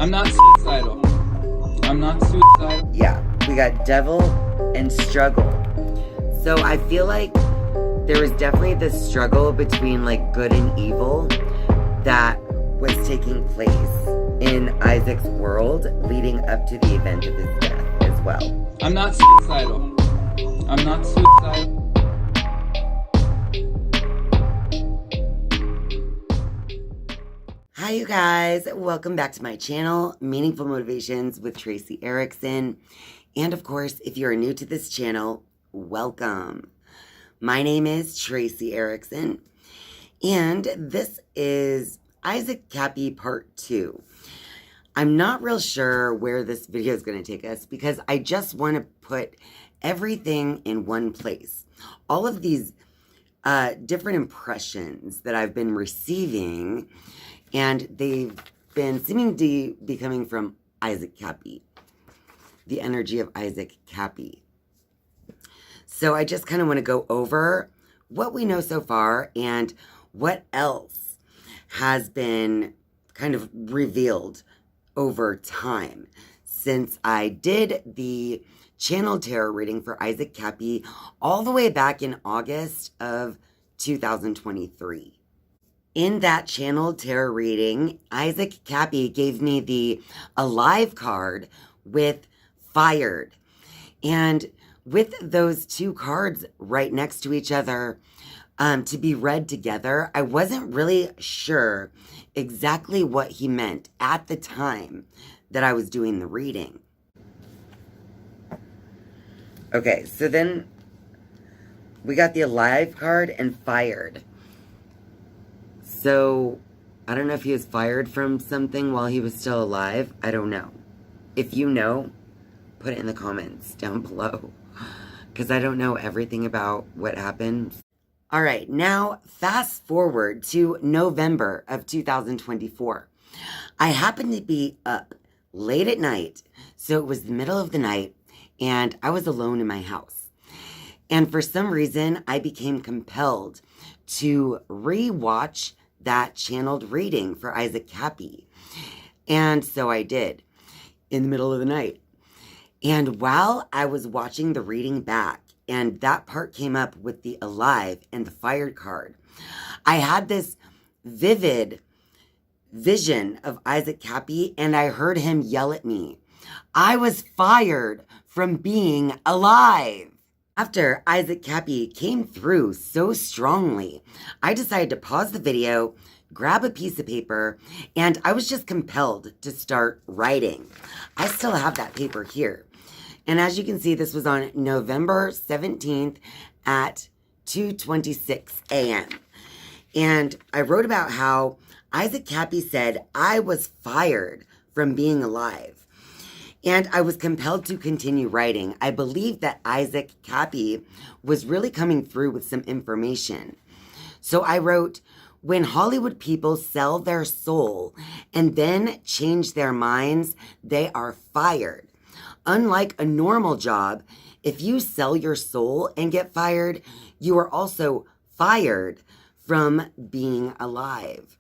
I'm not suicidal. I'm not suicidal. Yeah, we got devil and struggle. So I feel like there was definitely this struggle between like good and evil that was taking place in Isaac's world leading up to the event of his death as well. I'm not suicidal. I'm not suicidal. Hi you guys, welcome back to my channel, Meaningful Motivations with Tracy Erickson. And of course, if you're new to this channel, welcome. My name is Tracy Erickson, and this is Isaac Kappy Part 2. I'm not real sure where this video is going to take us because I just want to put everything in one place. All of these different impressions that I've been receiving, and they've been seeming to be coming from Isaac Kappy, the energy of Isaac Kappy. So I just kind of want to go over what we know so far and what else has been kind of revealed over time since I did the channel tarot reading for Isaac Kappy all the way back in August of 2023. In that channel tarot reading, Isaac Kappy gave me the Alive card with Fired. And with those two cards right next to each other to be read together, I wasn't really sure exactly what he meant at the time that I was doing the reading. Okay, so then we got the Alive card and Fired. So, I don't know if he was fired from something while he was still alive. I don't know. If you know, put it in the comments down below, because I don't know everything about what happened. All right, now fast forward to November of 2024. I happened to be up late at night, so it was the middle of the night, and I was alone in my house. And for some reason, I became compelled to re-watch that channeled reading for Isaac Kappy. And so I did, in the middle of the night. And while I was watching the reading back, and that part came up with the Alive and the Fired card, I had this vivid vision of Isaac Kappy, and I heard him yell at me, I was fired from being alive. After Isaac Kappy came through so strongly, I decided to pause the video, grab a piece of paper, and I was just compelled to start writing. I still have that paper here. And as you can see, this was on November 17th at 2:26 a.m. And I wrote about how Isaac Kappy said, I was fired from being alive. And I was compelled to continue writing. I believe that Isaac Kappy was really coming through with some information. So I wrote, when Hollywood people sell their soul and then change their minds, they are fired. Unlike a normal job, if you sell your soul and get fired, you are also fired from being alive.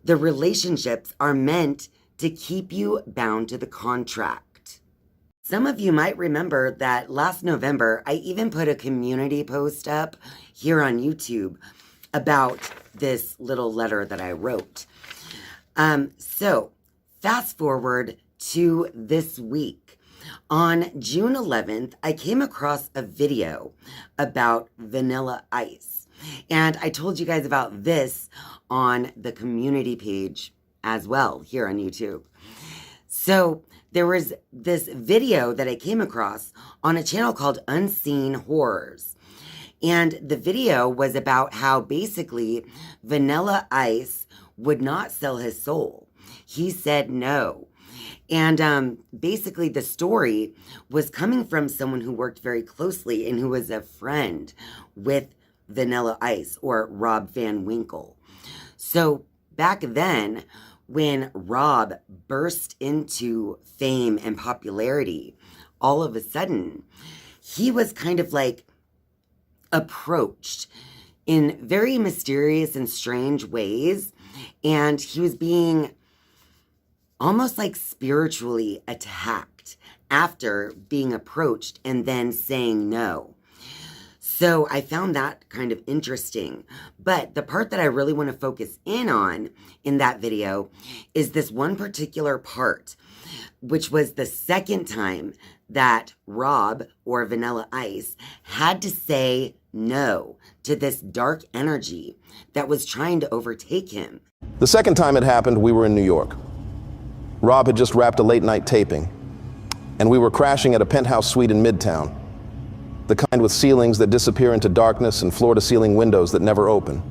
The relationships are meant to keep you bound to the contract. Some of you might remember that last November, I even put a community post up here on YouTube about this little letter that I wrote. So fast forward to this week. On June 11th, I came across a video about Vanilla Ice. And I told you guys about this on the community page as well here on YouTube. So there was this video that I came across on a channel called Unseen Horrors. And the video was about how basically Vanilla Ice would not sell his soul. He said no. And basically the story was coming from someone who worked very closely and who was a friend with Vanilla Ice, or Rob Van Winkle. So back then, when Rob burst into fame and popularity, all of a sudden, he was kind of like approached in very mysterious and strange ways. And he was being almost like spiritually attacked after being approached and then saying no. So I found that kind of interesting. But the part that I really want to focus in on in that video is this one particular part, which was the second time that Rob, or Vanilla Ice, had to say no to this dark energy that was trying to overtake him. The second time it happened, we were in New York. Rob had just wrapped a late-night taping, and we were crashing at a penthouse suite in Midtown, the kind with ceilings that disappear into darkness and floor-to-ceiling windows that never open.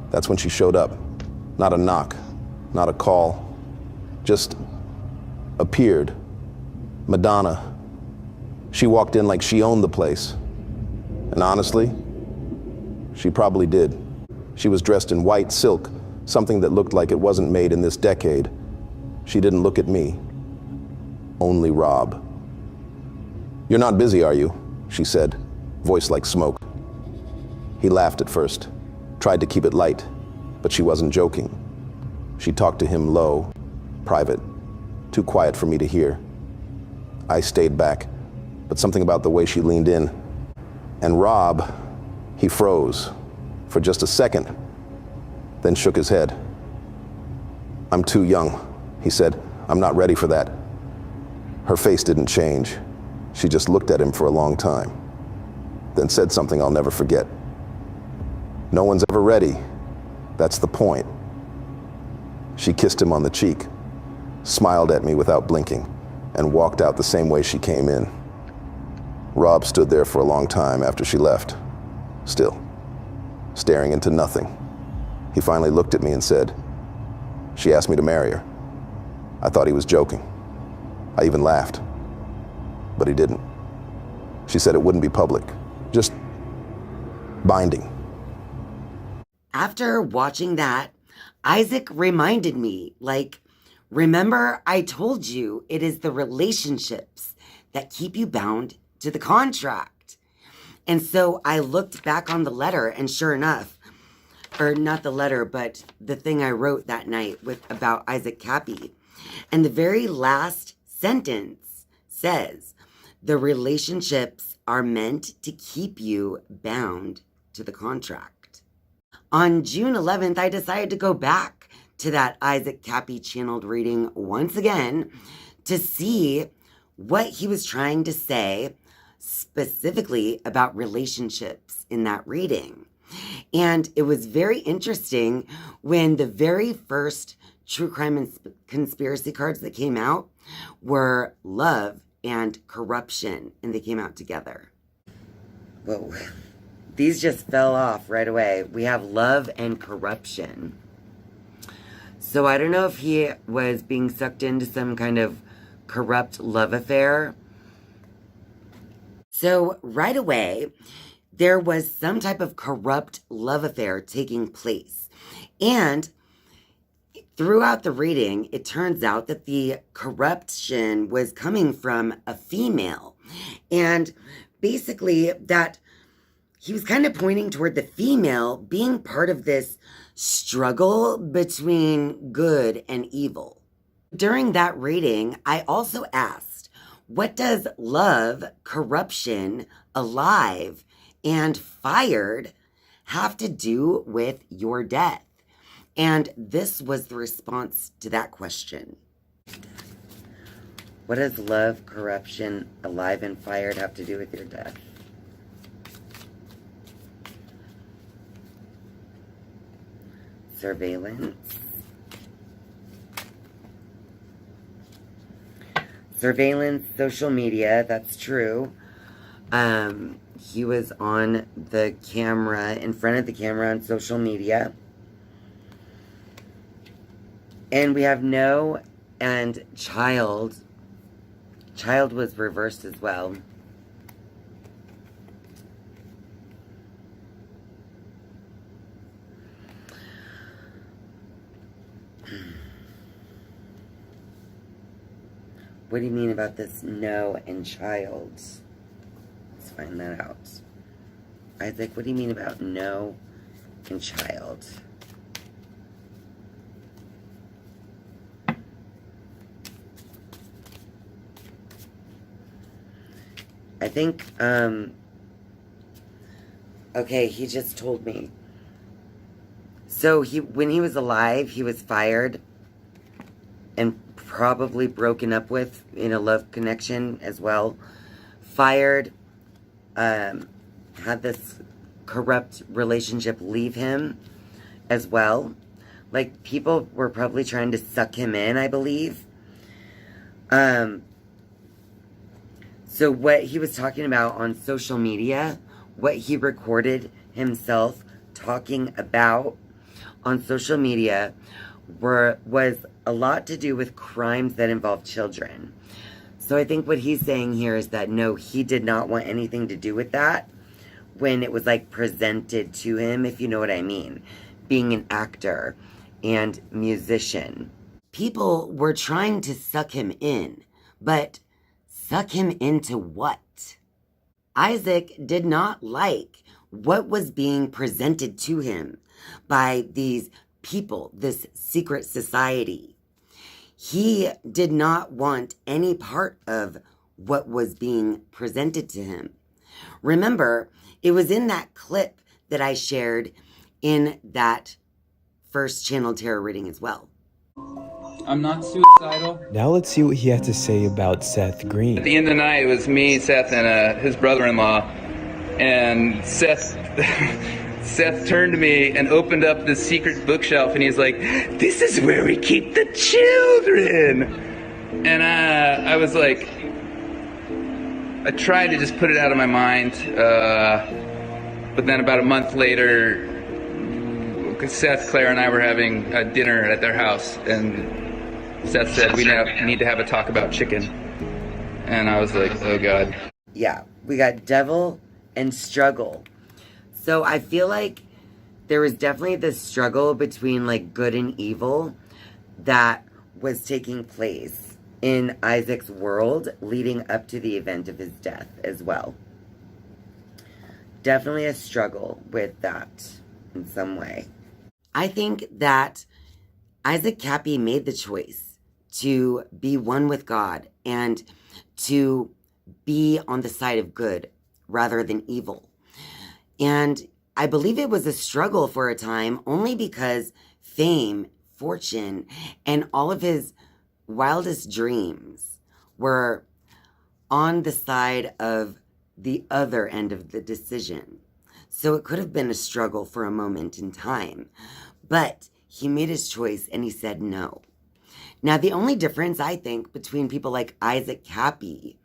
That's when she showed up. Not a knock, not a call, just appeared. Madonna. She walked in like she owned the place. And honestly, she probably did. She was dressed in white silk, something that looked like it wasn't made in this decade. She didn't look at me, only Rob. "You're not busy, are you?" she said, voice like smoke. He laughed at first, tried to keep it light, but she wasn't joking. She talked to him low, private, too quiet for me to hear. I stayed back, but something about the way she leaned in. And Rob, he froze for just a second, then shook his head. "I'm too young," he said. "I'm not ready for that." Her face didn't change. She just looked at him for a long time, then said something I'll never forget. "No one's ever ready. That's the point." She kissed him on the cheek, smiled at me without blinking, and walked out the same way she came in. Rob stood there for a long time after she left, still, staring into nothing. He finally looked at me and said, "She asked me to marry her." I thought he was joking. I even laughed, but he didn't. She said it wouldn't be public, just binding. After watching that, Isaac reminded me, remember I told you it is the relationships that keep you bound to the contract. And so I looked back on the letter, and sure enough, or not the letter, but the thing I wrote that night about Isaac Kappy. And the very last sentence says, the relationships are meant to keep you bound to the contract. On June 11th, I decided to go back to that Isaac Kappy channeled reading once again to see what he was trying to say specifically about relationships in that reading. And it was very interesting when the very first true crime and conspiracy cards that came out were love and corruption, and they came out together. Whoa, these just fell off right away. We have love and corruption. So I don't know if he was being sucked into some kind of corrupt love affair. So right away, there was some type of corrupt love affair taking place. And throughout the reading, it turns out that the corruption was coming from a female. And basically that he was kind of pointing toward the female being part of this struggle between good and evil. During that reading, I also asked, what does love, corruption, alive, and fired have to do with your death? And this was the response to that question. What does love, corruption, alive, and fired have to do with your death? Surveillance. Surveillance, social media, that's true. He was on the camera, in front of the camera on social media. And we have no and child. Child was reversed as well. What do you mean about this no and child? Let's find that out. Isaac, what do you mean about no and child? think, okay, he just told me. So when he was alive, he was fired and probably broken up with in a love connection as well. Fired, had this corrupt relationship leave him as well. Like, people were probably trying to suck him in, I believe. So what he was talking about on social media, what he recorded himself talking about on social media was a lot to do with crimes that involved children. So I think what he's saying here is that no, he did not want anything to do with that when it was like presented to him, if you know what I mean. Being an actor and musician. People were trying to suck him in, but suck him into what? Isaac did not like what was being presented to him by these people, this secret society. He did not want any part of what was being presented to him. Remember, it was in that clip that I shared in that first channel tarot reading as well. I'm not suicidal. Now let's see what he had to say about Seth Green. At the end of the night, it was me, Seth, and his brother-in-law. And Seth turned to me and opened up this secret bookshelf, and he's like, "This is where we keep the children." And I was like, I tried to just put it out of my mind. But then about a month later, Seth, Claire, and I were having a dinner at their house, and Seth said, we need to have a talk about chicken. And I was like, oh God. Yeah, we got devil and struggle. So I feel like there was definitely this struggle between like good and evil that was taking place in Isaac's world leading up to the event of his death as well. Definitely a struggle with that in some way. I think that Isaac Kappy made the choice to be one with God and to be on the side of good rather than evil. And I believe it was a struggle for a time only because fame, fortune, and all of his wildest dreams were on the side of the other end of the decision. So it could have been a struggle for a moment in time. But he made his choice and he said no. Now, the only difference, I think, between people like Isaac Kappy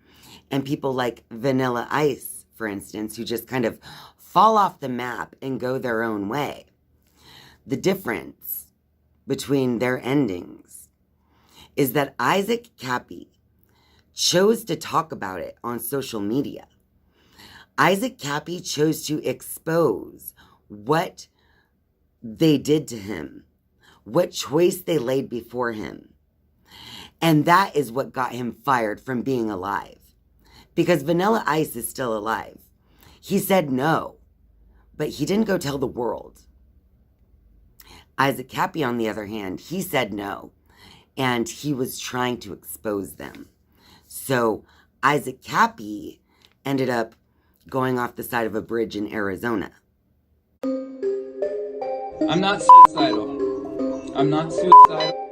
and people like Vanilla Ice, for instance, who just kind of fall off the map and go their own way, the difference between their endings is that Isaac Kappy chose to talk about it on social media. Isaac Kappy chose to expose what they did to him, what choice they laid before him. And that is what got him fired from being alive. Because Vanilla Ice is still alive. He said no, but he didn't go tell the world. Isaac Kappy, on the other hand, he said no, and he was trying to expose them. So Isaac Kappy ended up going off the side of a bridge in Arizona. I'm not suicidal. I'm not suicidal.